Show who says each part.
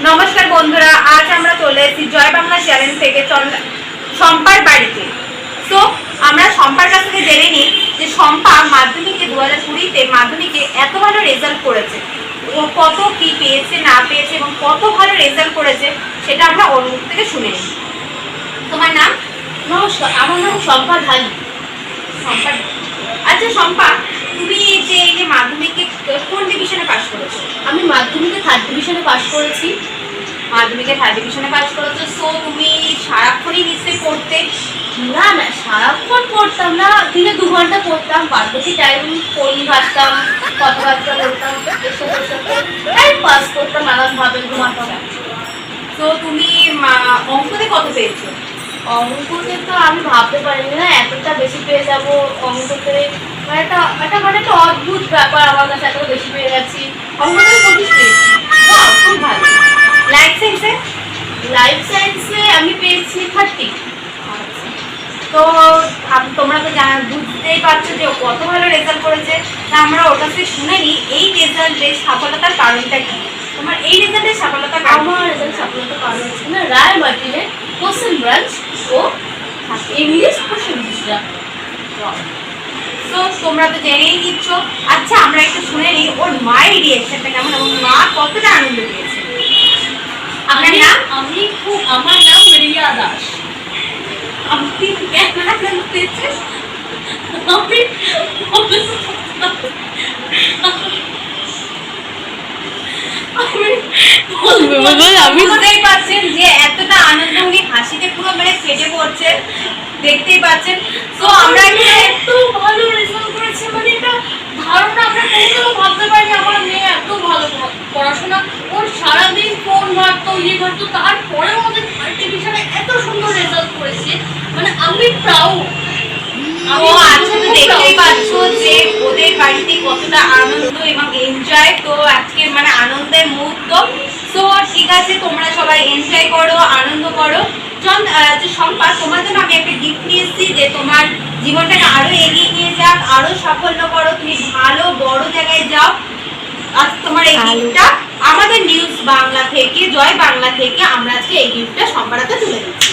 Speaker 1: নমস্কার বন্ধুরা, আজ আমরা চলে এসেছি জয় বাংলা চ্যানেল থেকে শম্পার বাড়িতে। তো আমরা শম্পার কাছ থেকে জেনে নিই যে শম্পা মাধ্যমিকে 2020-তে মাধ্যমিকে এত ভালো রেজাল্ট করেছে, ও কত কি পেয়েছে না পেয়েছে এবং কত ভালো রেজাল্ট করেছে সেটা আমরা ওর মুখ থেকে শুনে নিই। তোমার নাম?
Speaker 2: নমস্কার, আমার নাম শম্পা ঢালি।
Speaker 1: শম্পা। আচ্ছা শম্পা, তুমি যে এই যে মাধ্যমিকে কোন ডিভিশনে পাস করেছো?
Speaker 2: আমি মাধ্যমিকে 3rd ডিভিশনে পাস করেছি।
Speaker 1: মাধ্যমিকে 3rd ডিভিশনে পাস করেছো। সো তুমি সারাক্ষণই নিশ্চয়ই পড়তে?
Speaker 2: না না, সারাক্ষণ পড়তাম না, দিনে 2 ঘন্টা পড়তাম। বাকি টাইম ফোন ঘাটতাম, কথাবার্তা বলতাম, টাইম পাস করতাম নানানভাবে, ঘুমাতাম।
Speaker 1: তো তুমি অঙ্কতে কত পেয়েছো?
Speaker 2: অঙ্কতে তো আমি ভাবতে পারিনি না এতটা বেশি পেয়ে যাবো অঙ্কতে। একটা অদ্ভুত ব্যাপার, আমার কাছে এত বেশি পেয়ে গেছি। অঙ্কতে 25 পেয়েছি।
Speaker 1: খুব ভালো। লাইফ সায়েন্সে?
Speaker 2: লাইফ সায়েন্সে আমি পেয়েছি 30।
Speaker 1: তো তোমরা তো বুঝতেই পারছো যে ও কত ভালো রেজাল্ট করেছে। তা আমরা ওর কাছে শুনে নিই এই রেজাল্টের সফলতার কারণটা কি। তোমার এই রেজাল্টের সফলতার কারণ?
Speaker 2: আমার রেজাল্ট সফলতার কারণ হচ্ছে না রায়মার্টিনে কোশ্চেন ব্রাঞ্চ ও ইংলিশ কোশ্চেন বুঝলাম।
Speaker 1: তো তোমরা তো জেনেই নিচ্ছ। আচ্ছা আমরা একটু শুনে নিই ওর মায়ের রিয়েকশনটা কেমন এবং মা কতটা আনন্দ পেয়েছে। আপনার নাম?
Speaker 2: আমার নাম রিয়া দাস।
Speaker 1: আপনি কেমন আনন্দ পেয়েছেন?
Speaker 2: আমি
Speaker 1: বুঝতেই পারছেন যে এতটা আনন্দ, উনি হাসিতে পুরো মানে ফেটে পড়ছে, দেখতেই পাচ্ছেন। তো আমরা
Speaker 2: এত ভালো রেজাল্ট করেছে, মানে এটা ধারণা আমরা কোনোদিনও ভাবতে পারিনি। আমার মেয়ে এত ভালো পড়াশোনা, ওর সারাদিন ফোন ঘাটতো, ঘাটতো, তারপরেও আমাদের 3rd ডিভিশনে এত সুন্দর রেজাল্ট করেছে, মানে আমি প্রাউড।
Speaker 1: দেখতেই পাচ্ছ যে ওদের বাড়িতে কতটা আনন্দ এবং এনজয়। তো আজকে মানে আনন্দের মুহূর্ত। তো ঠিক আছে, তোমরা সবাই এনজয় করো, আনন্দ করো। শম্পা, তোমার জন্য আমি একটা গিফট নিয়ে এসেছি যে তোমার জীবনটাকে আরো এগিয়ে নিয়ে যাক, আরো সাফল্য করো, তুমি ভালো বড় জায়গায় যাও। আজ তোমার এই গিফটটা আমাদের নিউজ বাংলা থেকে, জয় বাংলা থেকে আমরা আজকে এই গিফটটা শম্পার হাতে তুলে দিচ্ছি।